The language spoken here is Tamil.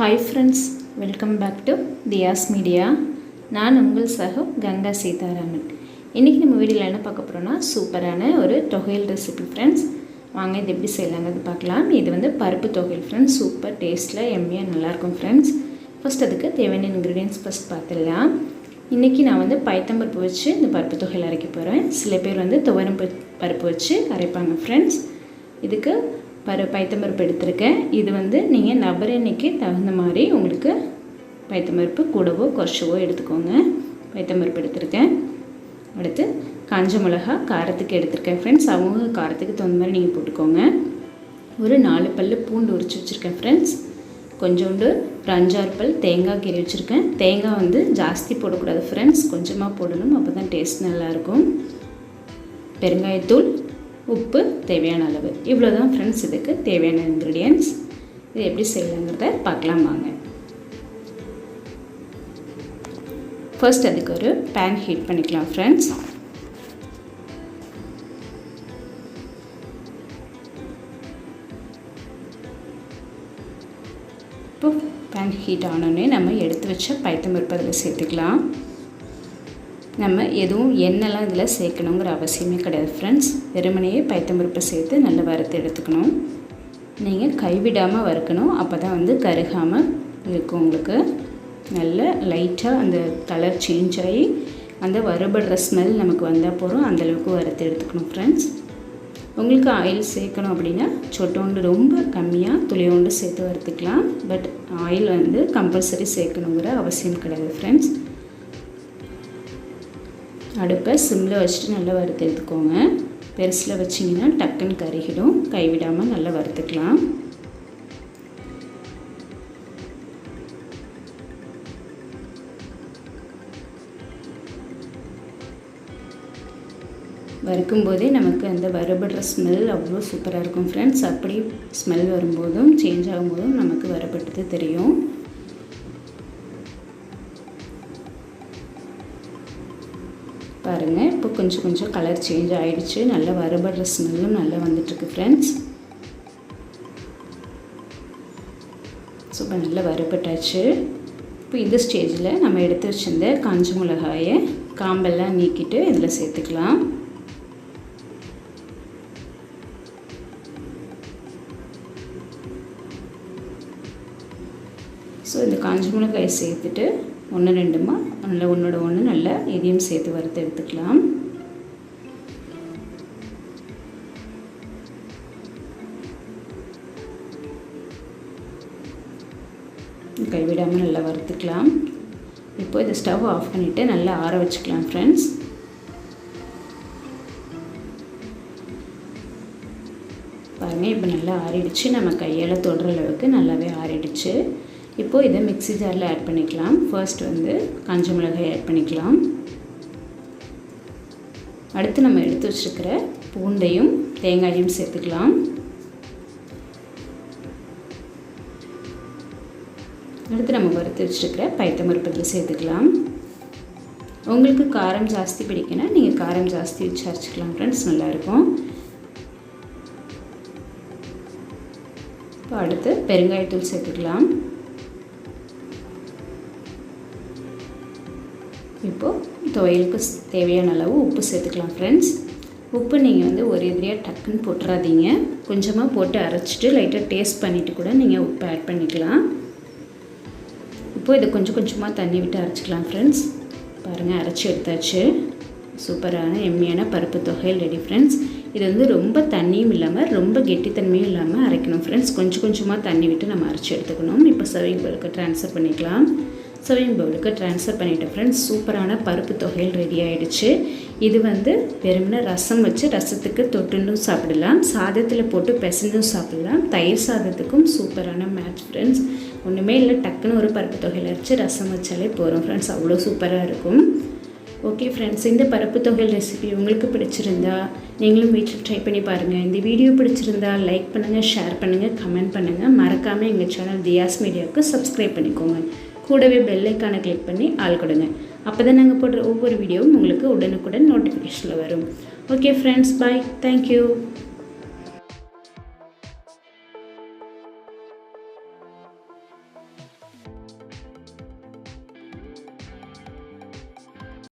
Hi friends, welcome back to Diya's Media. நான் உங்கள் சகோ கங்கா சீதாராமன். இன்றைக்கி நம்ம வீடியோவில் என்ன பார்க்க போகிறோன்னா சூப்பரான ஒரு தொகையல் ரெசிபி ஃப்ரெண்ட்ஸ். வாங்க இது எப்படி செய்யலாங்கிறது பார்க்கலாம். இது வந்து பருப்பு தொகையல் ஃப்ரெண்ட்ஸ். சூப்பர் டேஸ்ட்டில் எம்மியாக நல்லாயிருக்கும் ஃப்ரெண்ட்ஸ். ஃபஸ்ட் அதுக்கு தேவையான இன்க்ரீடியன்ஸ் ஃபஸ்ட் பார்த்துடலாம். இன்றைக்கி நான் வந்து பைத்தம்பருப்பு வச்சு இந்த பருப்பு தொகையில் அரைக்க போகிறேன். சில பேர் வந்து துவரம் பருப்பு வச்சு அரைப்பாங்க ஃப்ரெண்ட்ஸ். இதுக்கு பைத்தம்பருப்பு எடுத்திருக்கேன். இது வந்து நீங்கள் நபர் எண்ணிக்கைக்கு தகுந்த மாதிரி உங்களுக்கு பைத்தம்பருப்பு கூடவோ குறைச்சவோ எடுத்துக்கோங்க. பைத்தம்பருப்பு எடுத்திருக்கேன். அடுத்து காஞ்ச மிளகா காரத்துக்கு எடுத்திருக்கேன் ஃப்ரெண்ட்ஸ். அவங்க காரத்துக்கு தகுந்த மாதிரி நீங்கள் போட்டுக்கோங்க. ஒரு 4 பல் பூண்டு உரிச்சு வச்சுருக்கேன் ஃப்ரெண்ட்ஸ். கொஞ்சோண்டு ஒரு 5-6 பல் தேங்காய் கீறி வச்சுருக்கேன். தேங்காய் வந்து ஜாஸ்தி போடக்கூடாது ஃப்ரெண்ட்ஸ், கொஞ்சமாக போடணும், அப்போ தான் டேஸ்ட் நல்லாயிருக்கும். பெருங்காயத்தூள், உப்பு தேவையான அளவு, இவ்வளோ தான் ஃப்ரெண்ட்ஸ் இதுக்கு தேவையான இன்க்ரீடியன்ட்ஸ். இது எப்படி செய்யலாங்கிறத பார்க்கலாம் வாங்க. ஃபர்ஸ்ட் அதுக்கு ஒரு பேன் ஹீட் பண்ணிக்கலாம் ஃப்ரெண்ட்ஸ். இப்போ பேன் ஹீட் ஆனோடனே நம்ம எடுத்து வச்ச பைத்தம்பருப்பு அதில் சேர்த்துக்கலாம். நம்ம எதுவும் எண்ணெய்லாம் இதில் சேர்க்கணுங்கிற அவசியமே கிடையாது ஃப்ரெண்ட்ஸ். வெறுமனையே பைத்தம்பருப்பை சேர்த்து நல்லா வறுத்து எடுத்துக்கணும். நீங்கள் கைவிடாமல் வறுக்கணும், அப்போ தான் வந்து கருகாமல் இருக்கும். உங்களுக்கு நல்ல லைட்டாக அந்த கலர் சேஞ்ச் ஆகி அந்த வறுபடுற ஸ்மெல் நமக்கு வந்தால் போகிறோம், அந்தளவுக்கு வறுத்து எடுத்துக்கணும் ஃப்ரெண்ட்ஸ். உங்களுக்கு ஆயில் சேர்க்கணும் அப்படின்னா சொட்டோண்டு ரொம்ப கம்மியாக துளியோண்டு சேர்த்து வறுத்துக்கலாம். பட் ஆயில் வந்து கம்பல்சரி சேர்க்கணுங்கிற அவசியம் கிடையாது ஃப்ரெண்ட்ஸ். அடுப்பை சிம்மில் வச்சுட்டு நல்லா வறுத்து எடுத்துக்கோங்க. பெருசில் வச்சிங்கன்னா டக்குன்னு கருகிடும். கைவிடாமல் நல்லா வறுத்துக்கலாம். வறுக்கும்போதே நமக்கு அந்த வறுபடுற ஸ்மெல் அவ்வளோ சூப்பராக இருக்கும் ஃப்ரெண்ட்ஸ். அப்படி ஸ்மெல் வரும்போதும் சேஞ்ச் ஆகும்போதும் நமக்கு வறுபட்டது தெரியும். பாருங்கள், இப்போ கொஞ்சம் கொஞ்சம் கலர் சேஞ்ச் ஆகிடுச்சு. நல்லா வறுபடுற ஸ்மெல்லும் நல்லா வந்துட்டுருக்கு ஃப்ரெண்ட்ஸ். ஸோ இப்போ நல்லா வறுபட்டாச்சு. இப்போ இந்த ஸ்டேஜில் நம்ம எடுத்து வச்சிருந்த காஞ்ச மிளகாயை காம்பெல்லாம் நீக்கிட்டு இதில் சேர்த்துக்கலாம். ஸோ இந்த காஞ்ச மிளகாயை சேர்த்துட்டு 1-2மா நல்லா ஒன்றோட ஒன்று நல்லா இதையும் சேர்த்து வறுத்து எடுத்துக்கலாம். கைவிடாமல் நல்லா வறுத்துக்கலாம். இப்போ இதை ஸ்டவ் ஆஃப் பண்ணிவிட்டு நல்லா ஆற வச்சுக்கலாம் ஃப்ரெண்ட்ஸ். பாருங்கள், இப்போ நல்லா ஆறிடுச்சு. நம்ம கையால் தொடுற அளவுக்கு நல்லாவே ஆறிடுச்சு. இப்போது இதை மிக்ஸி ஜாரில் ஆட் பண்ணிக்கலாம். ஃபர்ஸ்ட் வந்து காஞ்ச மிளகாய் ஆட் பண்ணிக்கலாம். அடுத்து நம்ம எடுத்து வச்சுருக்கிற பூண்டையும் தேங்காயும் சேர்த்துக்கலாம். அடுத்து நம்ம வறுத்து வச்சுருக்கிற பைத்தம்பருப்பு சேர்த்துக்கலாம். உங்களுக்கு காரம் ஜாஸ்தி பிடிக்குன்னா நீங்கள் காரம் ஜாஸ்தி வச்சு அரைச்சிக்கலாம் ஃப்ரெண்ட்ஸ், நல்லாயிருக்கும். இப்போ அடுத்து பெருங்காயத்தூள் சேர்த்துக்கலாம். இப்போது துவையலுக்கு தேவையான அளவு உப்பு சேர்த்துக்கலாம் ஃப்ரெண்ட்ஸ். உப்பு நீங்கள் வந்து ஒரு எதிரியாக டக்குன்னு போட்டுறாதீங்க. கொஞ்சமாக போட்டு அரைச்சிட்டு லைட்டாக டேஸ்ட் பண்ணிவிட்டு கூட நீங்கள் உப்பு ஆட் பண்ணிக்கலாம். இப்போது இதை கொஞ்சம் கொஞ்சமாக தண்ணி விட்டு அரைச்சிக்கலாம் ஃப்ரெண்ட்ஸ். பாருங்கள், அரைச்சி எடுத்தாச்சு. சூப்பரான எம்மியான பருப்பு தொகையல் ரெடி ஃப்ரெண்ட்ஸ். இது வந்து ரொம்ப தண்ணியும் இல்லாமல் ரொம்ப கெட்டித்தன்மையும் இல்லாமல் அரைக்கணும் ஃப்ரெண்ட்ஸ். கொஞ்சம் கொஞ்சமாக தண்ணி விட்டு நம்ம அரைச்சி எடுத்துக்கணும். இப்போ சர்விங் பவுலுக்கு ட்ரான்ஸ்ஃபர் பண்ணிக்கலாம். சர்விங் பவுலுக்கு ட்ரான்ஸ்ஃபர் பண்ணிவிட்டேன் ஃப்ரெண்ட்ஸ். சூப்பரான பருப்பு தொகையல் ரெடி ஆகிடுச்சு. இது வந்து வெறுமனே ரசம் வச்சு ரசத்துக்கு தொட்டுண்டும் சாப்பிடலாம், சாதத்தில் போட்டு பிசைஞ்சும் சாப்பிடலாம். தயிர் சாதத்துக்கும் சூப்பரான மேட்ச் ஃப்ரெண்ட்ஸ். ஒன்றுமே இல்லை, டக்குன்னு ஒரு பருப்பு தொகையில் அரைச்சி ரசம் வச்சாலே போகிறோம் ஃப்ரெண்ட்ஸ். அவ்வளோ சூப்பராக இருக்கும். ஓகே ஃப்ரெண்ட்ஸ், இந்த பருப்பு தொகையல் ரெசிபி உங்களுக்கு பிடிச்சிருந்தா நீங்களும் வீட்டில் ட்ரை பண்ணி பாருங்கள். இந்த வீடியோ பிடிச்சிருந்தா லைக் பண்ணுங்கள், ஷேர் பண்ணுங்கள், கமெண்ட் பண்ணுங்கள். மறக்காமல் எங்கள் சேனல் தியாஸ் மீடியாவுக்கு சப்ஸ்கிரைப் பண்ணிக்கோங்க. கூடவே பெல் ஐக்கானை கிளிக் பண்ணி ஆல் கொடுங்க. அப்போ தான் நாங்கள் போடுற ஒவ்வொரு வீடியோவும் உங்களுக்கு உடனுக்குடன் நோட்டிஃபிகேஷனில் வரும். ஓகே ஃப்ரெண்ட்ஸ், பாய், தேங்க்யூ.